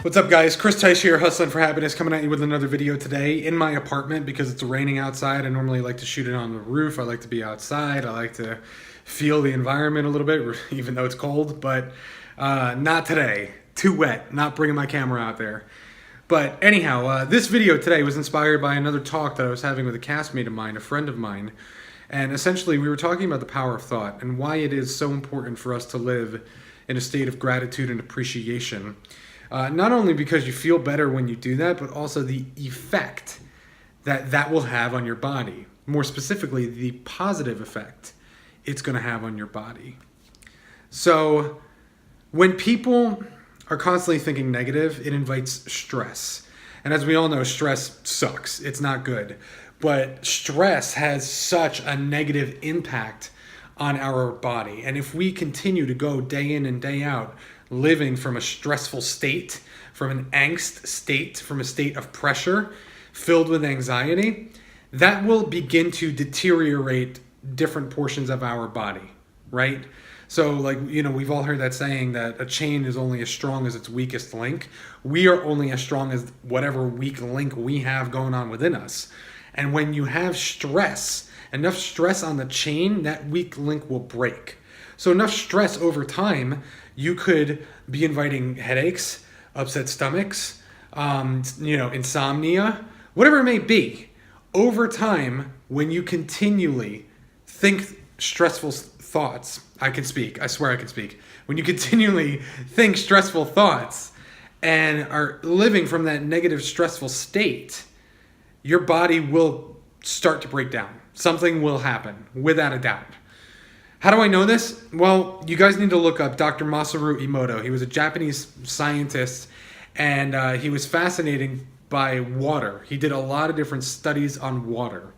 What's up, guys? Chris Teutsch here, Hustling for Happiness, coming at you with another video today in my apartment because it's raining outside. I normally like to shoot it on the roof. I like to be outside. I like to feel the environment a little bit, even though it's cold, but not today. Too wet. Not bringing my camera out there. But anyhow, this video today was inspired by another talk that I was having with a castmate of mine, a friend of mine. And essentially, we were talking about the power of thought and why it is so important for us to live in a state of gratitude and appreciation. Not only because you feel better when you do that, but also the effect that that will have on your body. More specifically, the positive effect it's going to have on your body. So when people are constantly thinking negative, it invites stress. And as we all know, stress sucks. It's not good. But stress has such a negative impact on our body. And if we continue to go day in and day out living from a stressful state, from an angst state, from a state of pressure filled with anxiety, that will begin to deteriorate different portions of our body, right? So we've all heard that saying that a chain is only as strong as its weakest link. We are only as strong as whatever weak link we have going on within us. And when you have stress, enough stress on the chain, that weak link will break. So enough stress over time, you could be inviting headaches, upset stomachs, insomnia, whatever it may be. Over time, when you continually think stressful thoughts, I swear I can speak. When you continually think stressful thoughts and are living from that negative stressful state, your body will start to break down. Something will happen, without a doubt. How do I know this? Well, you guys need to look up Dr. Masaru Emoto. He was a Japanese scientist, and he was fascinated by water. He did a lot of different studies on water.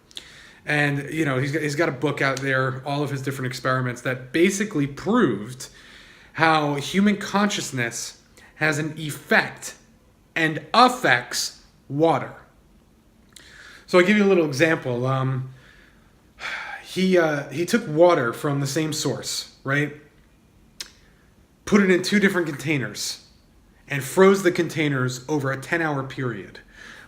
And, he's got a book out there, all of his different experiments that basically proved how human consciousness has an effect and affects water. So I'll give you a little example. He took water from the same source, right? Put it in two different containers and froze the containers over a 10-hour period.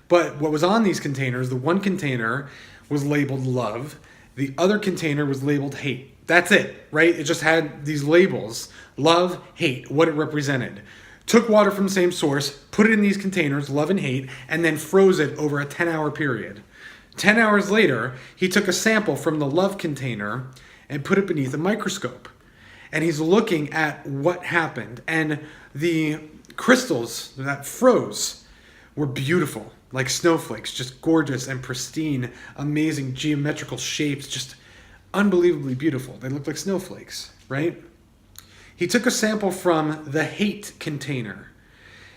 But what was on these containers, the one container was labeled love. The other container was labeled hate. That's it, right? It just had these labels, love, hate, what it represented. Took water from the same source, put it in these containers, love and hate, and then froze it over a 10-hour period. 10 hours later, he took a sample from the love container and put it beneath a microscope. And he's looking at what happened. And the crystals that froze were beautiful, like snowflakes, just gorgeous and pristine, amazing geometrical shapes, just unbelievably beautiful. They looked like snowflakes, right? He took a sample from the hate container.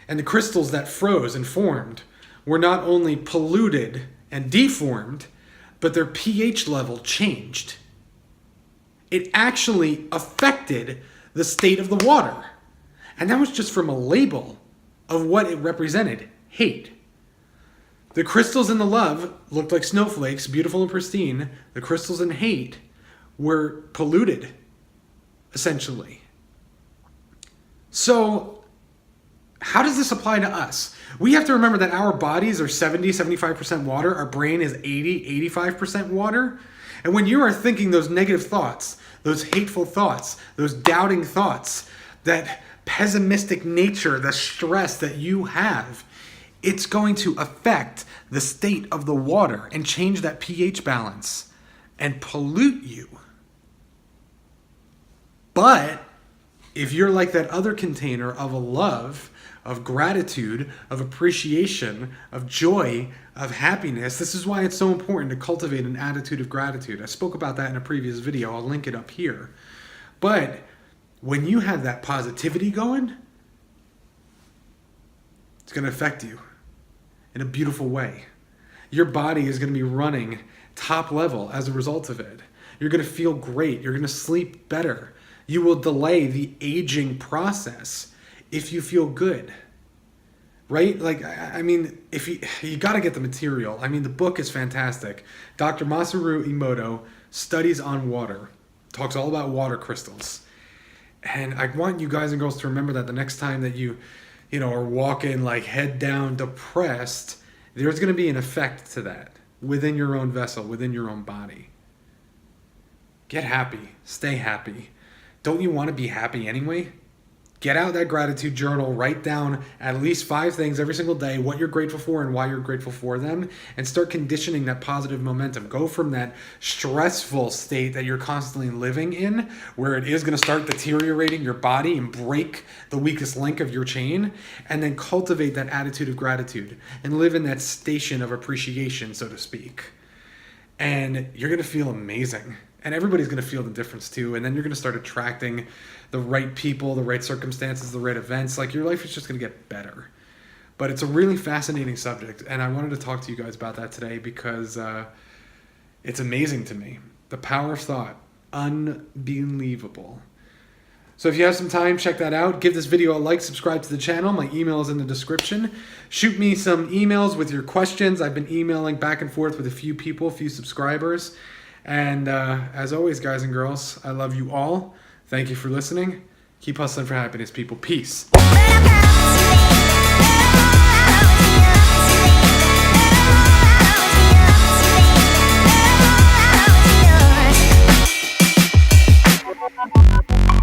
And the crystals that froze and formed were not only polluted and deformed, but their pH level changed. It actually affected the state of the water. And that was just from a label of what it represented, hate. The crystals in the love looked like snowflakes, beautiful and pristine. The crystals in hate were polluted, essentially. So how does this apply to us? We have to remember that our bodies are 75% water. Our brain is 85% water. And when you are thinking those negative thoughts, those hateful thoughts, those doubting thoughts, that pessimistic nature, the stress that you have, it's going to affect the state of the water and change that pH balance and pollute you. But if you're like that other container of a love, of gratitude, of appreciation, of joy, of happiness. This is why it's so important to cultivate an attitude of gratitude. I spoke about that in a previous video. I'll link it up here. But when you have that positivity going, it's going to affect you in a beautiful way. Your body is going to be running top level as a result of it. You're going to feel great. You're going to sleep better. You will delay the aging process if you feel good, right? If you got to get the material. The book is fantastic. Dr. Masaru Emoto studies on water, talks all about water crystals. And I want you guys and girls to remember that the next time that you or walking like head down depressed, there's going to be an effect to that within your own vessel, within your own body. Get happy. Stay happy. Don't you want to be happy anyway? Get out that gratitude journal. Write down at least 5 things every single day, what you're grateful for and why you're grateful for them, and start conditioning that positive momentum. Go from that stressful state that you're constantly living in, where it is going to start deteriorating your body and break the weakest link of your chain, and then cultivate that attitude of gratitude and live in that station of appreciation, so to speak. And you're going to feel amazing. And everybody's going to feel the difference too. And then you're going to start attracting the right people, the right circumstances, the right events. Like, your life is just going to get better. But it's a really fascinating subject. And I wanted to talk to you guys about that today because it's amazing to me. The power of thought. Unbelievable. So if you have some time, check that out. Give this video a like, subscribe to the channel. My email is in the description. Shoot me some emails with your questions. I've been emailing back and forth with a few people, a few subscribers. And as always, guys and girls, I love you all. Thank you for listening. Keep hustling for happiness, people. Peace.